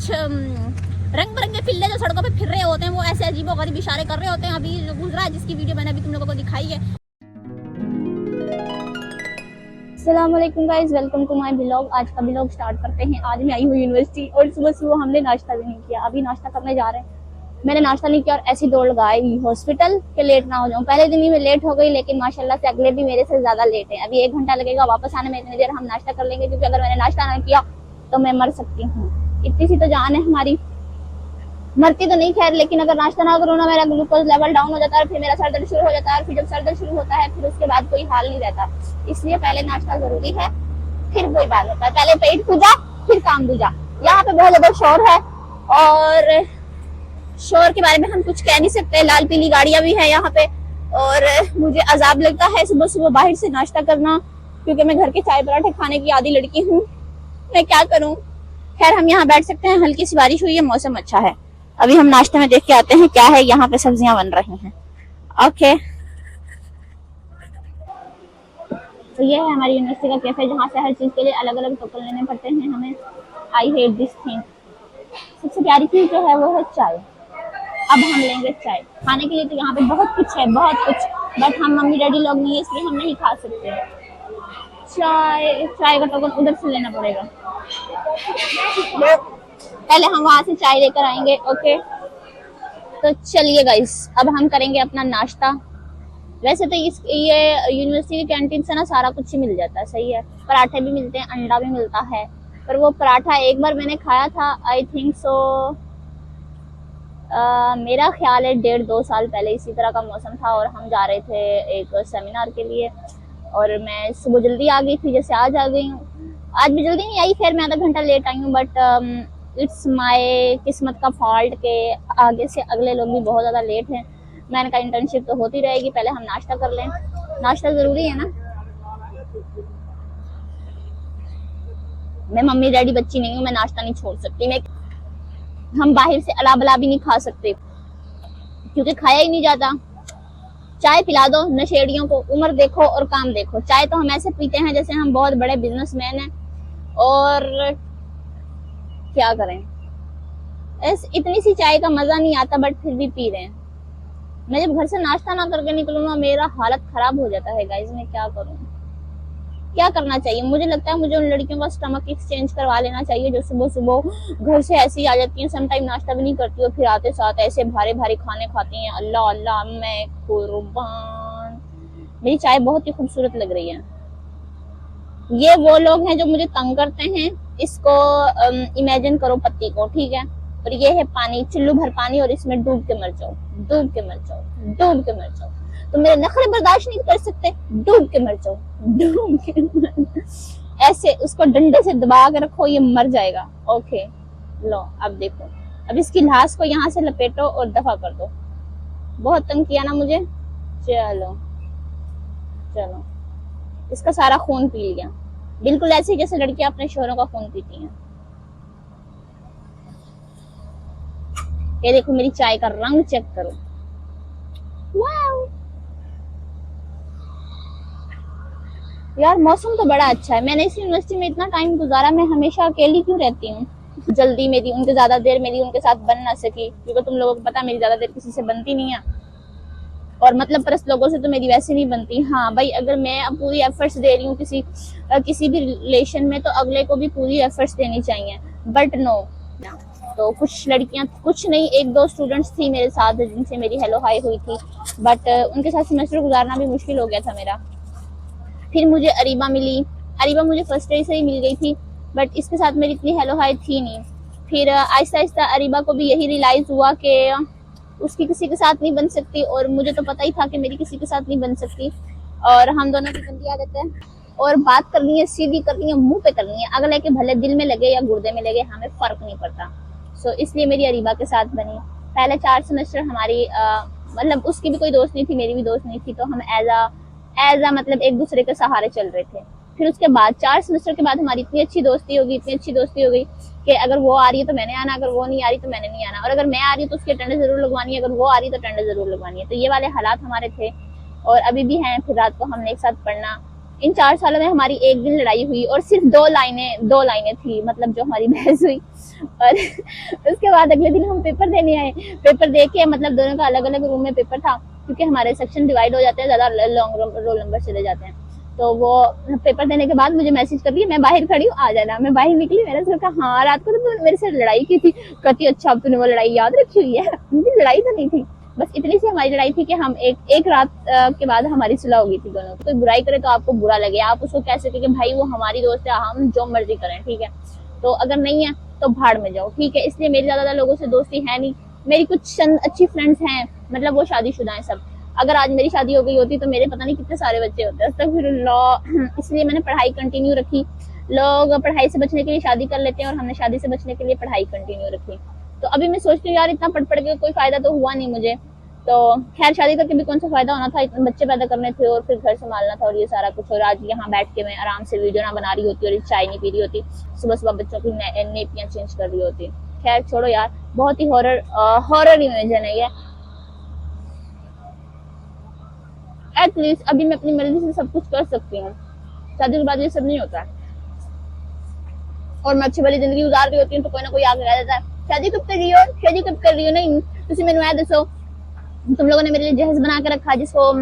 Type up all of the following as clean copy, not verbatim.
कुछ रंग बिरंगे पिल्ले जो सड़कों पे फिर रहे होते हैं, वो ऐसे अजीबोगरीब इशारे कर रहे होते हैं। अभी जो गुजरा है, जिसकी वीडियो मैंने अभी तुम लोगों को दिखाई है। अस्सलाम वालेकुम guys, welcome to my blog. आज का ब्लॉग स्टार्ट करते हैं। आज मैं आई हूँ यूनिवर्सिटी और सुबह सुबह हमने नाश्ता भी नहीं किया। अभी नाश्ता करने जा रहे हैं। मैंने नाश्ता नहीं किया और ऐसी दौड़ लगाई हॉस्पिटल के लेट ना हो जाऊं। पहले दिन ही मैं लेट हो गई, लेकिन माशाल्लाह से अगले भी मेरे से ज्यादा लेट है। अभी 1 घंटा लगेगा वापस आने में। इतनी देर हम नाश्ता कर लेंगे, क्योंकि अगर मैंने नाश्ता ना किया तो मैं मर सकती हूँ। इतनी सी तो जान है हमारी, मरती तो नहीं खैर, लेकिन अगर नाश्ता ना करूँ ना, मेरा ग्लूकोज लेवल डाउन हो जाता है, फिर मेरा सर दर्द शुरू हो जाता है, और फिर जब सर दर्द शुरू होता है फिर उसके बाद कोई हाल नहीं रहता। इसलिए पहले नाश्ता जरूरी है, फिर कोई बात होता है। पहले पेट पूजा फिर काम दूजा। यहाँ पे बहुत ज्यादा शोर है और शोर के बारे में हम कुछ कह नहीं सकते। लाल पीली गाड़ियां भी है यहाँ पे और मुझे अजाब लगता है सुबह सुबह बाहर से नाश्ता करना, क्योंकि मैं घर के चाय पराठे खाने की आदी लड़की हूँ। मैं क्या करूँ। खैर हम यहाँ बैठ सकते हैं, हल्की सी बारिश हुई है, मौसम अच्छा है। अभी हम नाश्ते में देख के आते हैं क्या है। यहाँ पे सब्जियां बन रही हैं। ओके, तो ये है हमारी यूनिवर्सिटी का कैफे, जहाँ से हर चीज के लिए अलग अलग टोकन लेने पड़ते हैं हमें। I hate this thing. सबसे प्यारी चीज जो है वो है चाय। अब हम लेंगे चाय। खाने के लिए तो यहाँ पे बहुत कुछ है, बहुत कुछ, बट हम मम्मी डैडी लोग नहीं है, इसलिए हम नहीं खा सकते। चाय का टोकन उधर से लेना पड़ेगा। पहले हम वहां से चाय लेकर आएंगे। ओके, तो चलिए गाइस, अब हम करेंगे अपना नाश्ता। वैसे तो ये यूनिवर्सिटी की कैंटीन से ना सारा कुछ ही मिल जाता है, सही है। पराठे भी मिलते हैं, अंडा भी मिलता है, पर वो पराठा एक बार मैंने खाया था, आई थिंक सो मेरा ख्याल है 1.5-2 साल पहले। इसी तरह का मौसम था और हम जा रहे थे एक सेमिनार के लिए, और मैं सुबह जल्दी आ गई थी, जैसे आज आ गई हूँ। आज भी जल्दी नहीं आई, खैर मैं आधा घंटा लेट आई हूँ, बट इट्स माय किस्मत का फॉल्ट के आगे से अगले लोग भी बहुत ज़्यादा लेट हैं। मैंने कहा इंटर्नशिप तो होती रहेगी, पहले हम नाश्ता कर लें। नाश्ता ज़रूरी है ना। मैं मम्मी डैडी बच्ची नहीं हूँ, मैं नाश्ता नहीं छोड़ सकती। हम बाहर से अला बला भी नहीं खा सकते, क्योंकि खाया ही नहीं जाता। चाय पिला दो नशेड़ियों को, उम्र देखो और काम देखो। चाय तो हम ऐसे पीते हैं जैसे हम बहुत बड़े बिजनेसमैन हैं, और क्या करें, इतनी सी चाय का मजा नहीं आता, बट फिर भी पी रहे हैं। मैं जब घर से नाश्ता ना करके निकलूँ ना, मेरा हालत खराब हो जाता है गाइस। मैं क्या करूँ, क्या करना चाहिए। मुझे लगता है मुझे उन लड़कियों का स्टमक एक्सचेंज करवा लेना चाहिए जो सुबह सुबह घर से ऐसी आ जाती हैं, समटाइम नाश्ता भी नहीं करती और फिर आते साथ ऐसे भारी भारी खाने खाती हैं। अल्लाह अल्लाह, मैं कुर्बान। मेरी चाय बहुत ही खूबसूरत लग रही है। ये वो लोग हैं जो मुझे तंग करते हैं। इसको इमेजिन करो पत्ती को, ठीक है, और ये है पानी, चुल्लू भर पानी, और इसमें डूब के मर जाओ, डूब के मर जाओ, डूब के मर जाओ। तो मेरे नखरे बर्दाश्त नहीं कर सकते, डूब के मर जाओ, डूब के मर। ऐसे उसको डंडे से दबा के रखो, ये मर जाएगा। ओके, लो अब देखो, अब इसकी लाश को यहाँ से लपेटो और दफा कर दो। बहुत तंग किया ना मुझे। चलो चलो, इसका सारा खून पी लिया, बिल्कुल ऐसे जैसे लड़कियां अपने शोहरों का खून पीती हैं। ये देखो मेरी चाय का रंग चेक करो। वाव यार, मौसम तो बड़ा अच्छा है। मैंने इस यूनिवर्सिटी में इतना टाइम गुजारा, मैं हमेशा अकेली क्यों रहती हूँ। जल्दी मेरी उनके ज्यादा देर मेरी उनके साथ बन ना सकी, क्योंकि तुम लोगों को पता मेरी ज्यादा देर किसी से बनती नहीं है, और मतलब परस्त लोगों से तो मेरी वैसे नहीं बनती। हाँ भाई, अगर मैं अब पूरी एफर्ट्स दे रही हूँ किसी भी रिलेशन में, तो अगले को भी पूरी एफर्ट्स देनी चाहिए, बट नो। तो कुछ लड़कियां, कुछ नहीं, 1-2 स्टूडेंट्स थी मेरे साथ जिनसे मेरी हेलो हाई हुई थी, बट उनके साथ सेमेस्टर गुजारना भी मुश्किल हो गया था मेरा। फिर मुझे अरीबा मिली। अरीबा मुझे फर्स्ट डे से ही मिल गई थी, बट इसके साथ मेरी इतनी हेलो हाई थी नहीं। फिर आहिस्ता आहिस्ता अरीबा को भी यही रियलाइज हुआ कि उसकी किसी के साथ नहीं बन सकती, और मुझे तो पता ही था कि मेरी किसी के साथ नहीं बन सकती। और हम दोनों की गंदी आदत है, और बात करनी है सीधी करनी है, मुंह पे करनी है। अगले के भले दिल में लगे या गुर्दे में लगे, हमें फर्क नहीं पड़ता। सो इसलिए मेरी अरीबा के साथ बनी। पहले 4 सेमेस्टर हमारी मतलब उसकी भी कोई दोस्त नहीं थी, मेरी भी दोस्त नहीं थी, तो हम एज मतलब एक दूसरे के सहारे चल रहे थे। फिर उसके बाद 4 सेमेस्टर के बाद हमारी इतनी अच्छी दोस्ती हो गई कि अगर वो आ रही है तो मैंने आना, अगर वो नहीं आ रही तो मैंने नहीं आना, और अगर मैं आ रही हूँ तो उसकी अटेंडेंस जरूर लगवानी है, अगर वो आ रही है तो अटेंडेंस जरूर लगवानी है। तो ये वाले हालात हमारे थे और अभी भी हैं। फिर रात को हमने एक साथ पढ़ना, इन 4 सालों में हमारी एक दिन लड़ाई हुई और सिर्फ 2 लाइनें थी, मतलब जो हमारी बहस हुई। और उसके बाद अगले दिन हम पेपर देने आए। पेपर दे के मतलब दोनों का अलग अलग रूम में पेपर था, क्योंकि हमारे सेक्शन डिवाइड हो जाते हैं, ज्यादा लॉन्ग रोल नंबर चले जाते हैं। तो वो पेपर देने के बाद मुझे मैसेज कर दिया, मैं बाहर खड़ी हूँ, आ जाना। मैं बाहर निकली, मैंने उसको कहा हाँ रात को तो मेरे से लड़ाई की थी। कहती अच्छा अब तूने वो लड़ाई याद रखी हुई है। मुझे लड़ाई तो नहीं थी, बस इतनी सी हमारी लड़ाई थी कि हम एक रात के बाद हमारी सुलह हो गई थी दोनों। कोई बुराई करे तो आपको बुरा लगे, आप उसको कह सके कि भाई वो हमारी दोस्त है, हम जो मर्जी करें, ठीक है। तो अगर नहीं है तो भाड़ में जाओ, ठीक है। इसलिए मेरी ज्यादा लोगों से दोस्ती है नहीं। मेरी कुछ अच्छी फ्रेंड्स हैं, मतलब वो शादीशुदा हैं सब। अगर आज मेरी शादी हो गई होती तो मेरे पता नहीं कितने सारे बच्चे होते। अस्तगफिरुल्लाह। इसलिए मैंने पढ़ाई कंटिन्यू रखी। लोग पढ़ाई से बचने के लिए शादी कर लेते हैं और हमने शादी से बचने के लिए पढ़ाई कंटिन्यू रखी। तो अभी मैं सोचती हूँ यार इतना पढ़ के कोई फायदा तो हुआ नहीं मुझे। तो खैर शादी करके भी कौन सा फायदा होना था, इतने बच्चे पैदा करने थे और फिर घर संभालना था और ये सारा कुछ। और आज यहाँ बैठ के मैं आराम से वीडियो ना बना रही होती और चाय नहीं पी रही होती, सुबह सुबह बच्चों की नेपियां चेंज कर रही होती। खैर छोड़ो यार, बहुत ही हॉरर इमेजिन है ये। एटलीस्ट अभी मैं अपनी मर्जी से सब कुछ कर सकती हूँ, शादी के बाद ये सब नहीं होता है। और मैं अच्छी वाली जिंदगी गुजार रही होती हूँ तो कोई ना कोई आगे कह देता है शादी कब कर रही हो, शादी कब कर रही हो। नहीं, तुम मैंने आया दसो, तुम लोगों ने मेरे लिए जहेज बना के रखा जिसको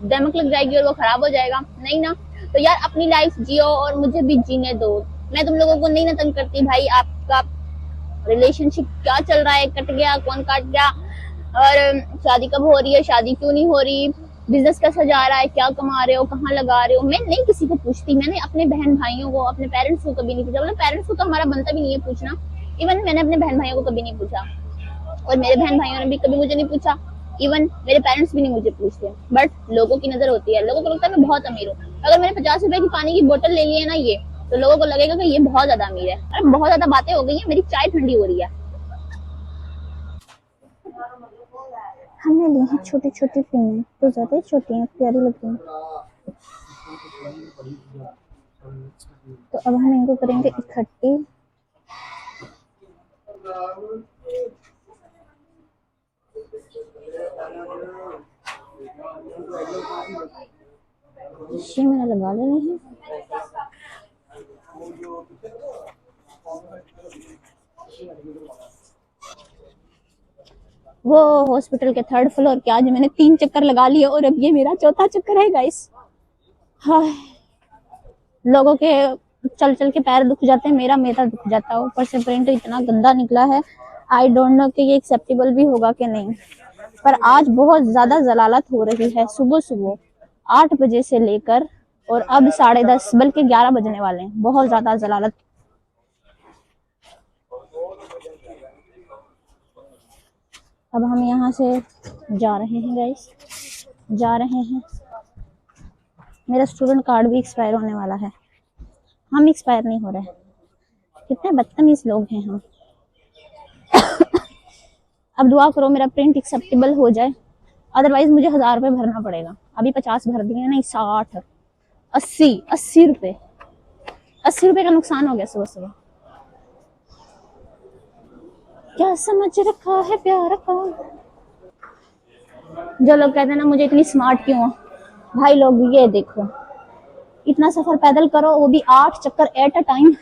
दमक लग जाएगी और वो खराब हो जाएगा। नहीं ना, तो यार अपनी लाइफ जियो और मुझे भी जीने दो। मैं तुम लोगों को नहीं ना तंग करती भाई। आपका रिलेशनशिप क्या चल रहा है, कट गया, कौन काट गया, और शादी कब हो रही है, शादी क्यों नहीं हो रही, बिजनेस कैसा जा रहा है, क्या कमा रहे हो, कहाँ लगा रहे हो, मैं नहीं किसी को पूछती। मैंने अपने बहन भाइयों को, अपने पेरेंट्स को कभी नहीं पूछा। मतलब पेरेंट्स को तो हमारा बनता भी नहीं है पूछना। इवन मैंने अपने बहन भाइयों को कभी नहीं पूछा और मेरे बहन भाइयों ने भी कभी मुझे नहीं पूछा। इवन मेरे पेरेंट्स भी नहीं मुझे पूछते। बट लोगों की नजर होती है, लोगों को लगता है मैं बहुत अमीर हूँ। अगर मैंने 50 रुपए की पानी की बोतल ले ली है ना ये, तो लोगों को लगेगा कि ये बहुत ज्यादा अमीर है। अरे बहुत ज्यादा बातें हो गई है, मेरी चाय ठंडी हो रही है। हमने ली है छोटी छोटी पिने, तो ज्यादा ही छोटी हैं, प्यारी लगती हैं। तो अब हम इनको करेंगे इकट्ठी। ये मैंने लगा लेनी है। वो हॉस्पिटल के 3rd फ्लोर के आज मैंने 3 चक्कर लगा लिए और अब ये मेरा 4था चक्कर है गाइस। हाँ, लोगों के चल चल के पैर दुख जाते हैं, मेरा दुख जाता है। ऊपर से प्रिंट इतना गंदा निकला है, आई डोंट नो कि ये एक्सेप्टेबल भी होगा कि नहीं। पर आज बहुत ज्यादा जलालत हो रही है, सुबह सुबह 8 बजे से लेकर और अब 10:30 बल्कि 11 बजने वाले हैं। बहुत ज्यादा जलालत। अब हम यहाँ से जा रहे हैं गाइस, जा रहे हैं। मेरा स्टूडेंट कार्ड भी एक्सपायर होने वाला है, हम एक्सपायर नहीं हो रहे। कितने बदतमीज लोग हैं हम। अब दुआ करो मेरा प्रिंट एक्सेप्टेबल हो जाए, अदरवाइज मुझे 1000 रुपए भरना पड़ेगा। अभी 50 भर दिए, नहीं 60, 80 रुपए। 80 रुपए का नुकसान हो गया सुबह सुबह। क्या समझ रखा है प्यार का। जो लोग कहते हैं ना मुझे इतनी स्मार्ट क्यों हो, भाई लोग ये देखो, इतना सफर पैदल करो, वो भी 8 चक्कर एट अ टाइम,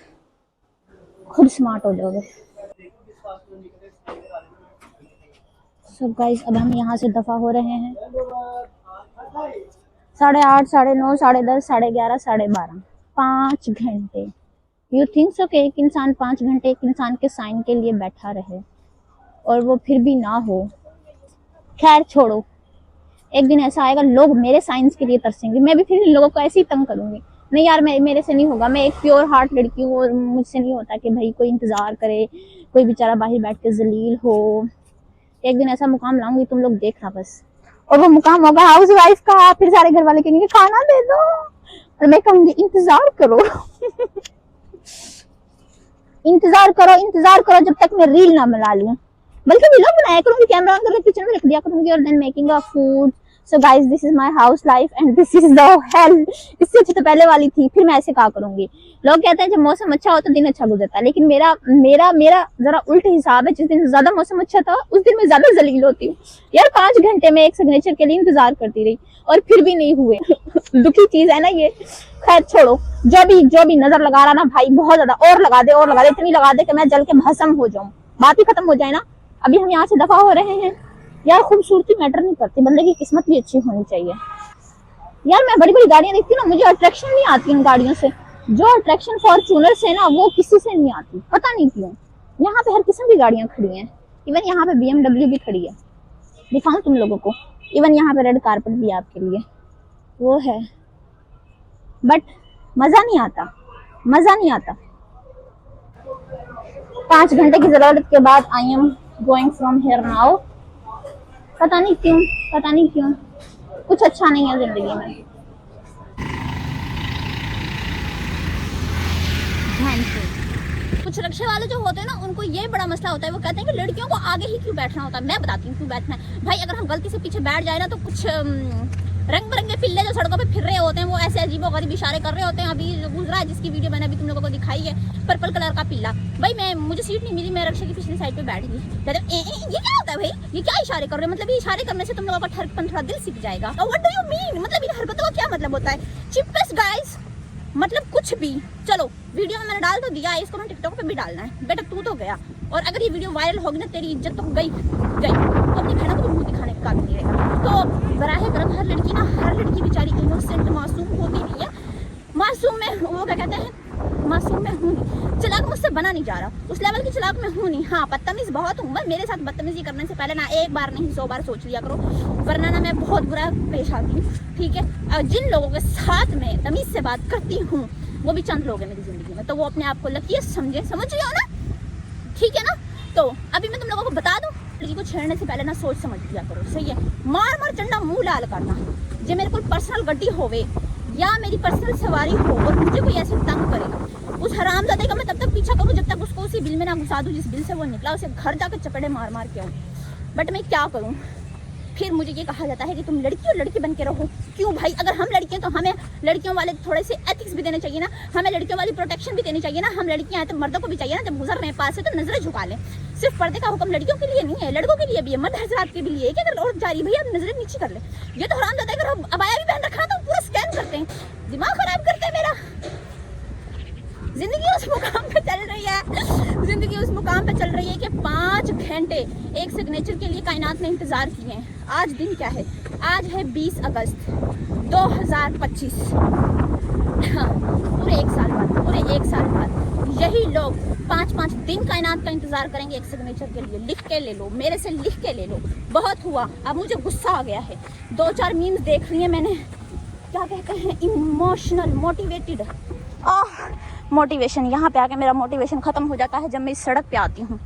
खुद स्मार्ट हो जाओगे। सब गाइस अब हम यहाँ से दफा हो रहे हैं। 8:30, 9:30, 10:30, 11:30, 12:30, 5 घंटे। यू थिंक सो कि एक इंसान 5 घंटे एक इंसान के साइन के लिए बैठा रहे और वो फिर भी ना हो। खैर छोड़ो, एक दिन ऐसा आएगा लोग मेरे साइंस के लिए तरसेंगे, मैं भी फिर इन लोगों को ऐसे ही तंग करूंगी। नहीं यार, मेरे से नहीं होगा, मैं एक प्योर हार्ट लड़की हूँ और मुझसे नहीं होता कि भाई कोई इंतजार करे, कोई बेचारा बाहर बैठ के जलील हो। एक दिन ऐसा मुकाम लाऊंगी, तुम लोग देखना बस। और वो मुकाम होगा हाउस वाइफ का। फिर सारे घर वाले कहेंगे खाना दे दो और मैं कहूंगी इंतजार करो। इंतजार करो जब तक मैं रील ना बना लूं। बल्कि वीडियो बनाया करूंगी, कैमरा ऑन करके किचन में रख दिया करूंगी और then making of food, so guys this is my house life and this is the hell. इससे अच्छी तो पहले वाली थी, फिर मैं ऐसे क्या करूंगी। लोग कहते हैं जब मौसम अच्छा हो तो दिन अच्छा गुजरता है, लेकिन मेरा मेरा मेरा जरा उल्ट हिसाब है। जिस दिन ज्यादा मौसम अच्छा था उस दिन मैं ज्यादा जलील होती हूँ यार। 5 घंटे में एक सिग्नेचर के लिए इंतजार करती रही और फिर भी नहीं हुए। दुखी चीज है ना ये। खैर छोड़ो, जो भी नजर लगा रहा ना भाई बहुत ज्यादा, और लगा दे इतनी लगा दे कि मैं जल के भस्म हो जाऊं, बात ही खत्म हो जाए ना। अभी हम यहाँ से दफा हो रहे हैं यार। खूबसूरती मैटर नहीं करती, बंदे की किस्मत भी अच्छी होनी चाहिए यार। मैं बड़ी बड़ी गाड़ियां देखती हूँ ना, मुझे अट्रैक्शन नहीं आती उन गाड़ियों से। जो अट्रैक्शन फॉर्च्यूनर से ना वो किसी से नहीं आती, पता नहीं क्यों। यहाँ पे हर किस्म की गाड़ियां खड़ी हैं, इवन यहाँ पे BMW भी खड़ी है, दिखाऊं तुम लोगों को। इवन यहाँ पे रेड कारपेट भी आपके लिए वो है, बट मजा नहीं आता। 5 घंटे की जरूरत के बाद I am going from here now. पता नहीं क्यों कुछ अच्छा नहीं है जिंदगी में। कुछ रिक्शे वाले जो होते हैं ना, उनको ये बड़ा मसला होता है। वो कहते हैं कि लड़कियों को आगे ही क्यों बैठना होता है। मैं बताती हूँ क्यों बैठना है भाई। अगर हम गलती से पीछे बैठ जाए ना तो कुछ रंग बिरंगे पिल्ले जो सड़कों पे फिर रहे होते हैं, वो ऐसे अजीबोगरीब इशारे कर रहे होते हैं। अभी गुजरा है जिसकी वीडियो मैंने अभी तुम लोगों को दिखाई है, पर्पल कलर का पिल्ला। भाई मुझे सीट नहीं मिली, मैं रिक्शे की पिछली साइड पे बैठ गई। ये क्या होता है भाई, ये क्या इशारे कर रहे हो? मतलब ये इशारे करने से तुम लोगों का ठरकपन थोड़ा दिल सीख जाएगा। What do you mean? मतलब इन हरकतों का क्या मतलब होता है? चिपस गाइस, मतलब कुछ भी। चलो वीडियो में मैंने डाल तो दिया, इसको मैं टिकटॉक पे भी डालना है। बेटा तू तो गया, और अगर ये वीडियो वायरल होगी ना, तेरी इज्जत तो गई तो अपनी बहनों को भी मुंह दिखाने का काबिल नहीं रहेगा। तो बराहे करम हर लड़की बेचारी इनोसेंट मासूम होती नहीं है। मासूम में वो क्या कहते हैं, मासूम में हूँ नहीं, चलाक मुझसे बना नहीं जा रहा, उस लेवल की चलाक में हूँ नहीं। हाँ बदतमीज बहुत हूँ, मेरे साथ बदतमीजी करने से पहले ना एक बार नहीं 100 बार सोच लिया करो, वरना ना मैं बहुत बुरा पेश आती हूँ। ठीक है, और जिन लोगों के साथ में तमीज से बात करती हूँ वो भी चंद लोग हैं मेरी जिंदगी में, तो वो अपने आप को लकी समझ रही हो ना, ठीक है ना। तो अभी मैं तुम लोगों को बता दूं, लड़की को छेड़ने से पहले ना सोच समझ लिया करो, सही है। मार चंडा मुंह लाल करना। जो मेरे को पर्सनल गड्डी होवे या मेरी पर्सनल सवारी हो और मुझे कोई ऐसे तंग करेगा, उस हरामजादे का मैं तब तक पीछा करूं जब तक उसको उसी बिल में ना घुसा दूं जिस बिल से वो निकला, उसे घर जाकर चपेटे मार के आऊं। बट मैं क्या करूं, फिर मुझे ये कहा जाता है कि तुम लड़की और लड़की बन के रहो। क्यों भाई, अगर हम लड़की हैं तो हमें लड़कियों वाले थोड़े से एथिक्स भी देने चाहिए ना, हमें लड़कियों वाली प्रोटेक्शन भी देनी चाहिए ना। हम लड़कियां हैं तो मर्दों को भी चाहिए ना, जब गुजर रहे हैं पास से तो नजरें झुका लें। सिर्फ पर्दे का हुक्म लड़कियों के लिए नहीं है, लड़कों के लिए भी है, मर्द हजरात के भी लिए। कि अगर औरत जा रही भैया नजरें नीचे कर ले। ये तो हराम जाता है, अगर अबाया भी पहन रखा तो पूरा स्कैन करते हैं, दिमाग खराब करते हैं मेरा। जिंदगी उस मुकाम पे चल रही है कि 5 घंटे एक सिग्नेचर के लिए कायनात ने इंतजार किए हैं। आज दिन क्या है? आज है 20 अगस्त 2025। हाँ, पूरे एक साल बाद यही लोग 5 दिन कायनात का इंतजार करेंगे एक सिग्नेचर के लिए। लिख के ले लो, मेरे से लिख के ले लो। बहुत हुआ, अब मुझे गुस्सा आ गया है। 2-4 मीम्स देख रही है मैंने, क्या कहते हैं, इमोशनल मोटिवेटेड। मोटिवेशन, यहाँ पे आके मेरा मोटिवेशन खत्म हो जाता है जब मैं इस सड़क पे आती हूँ।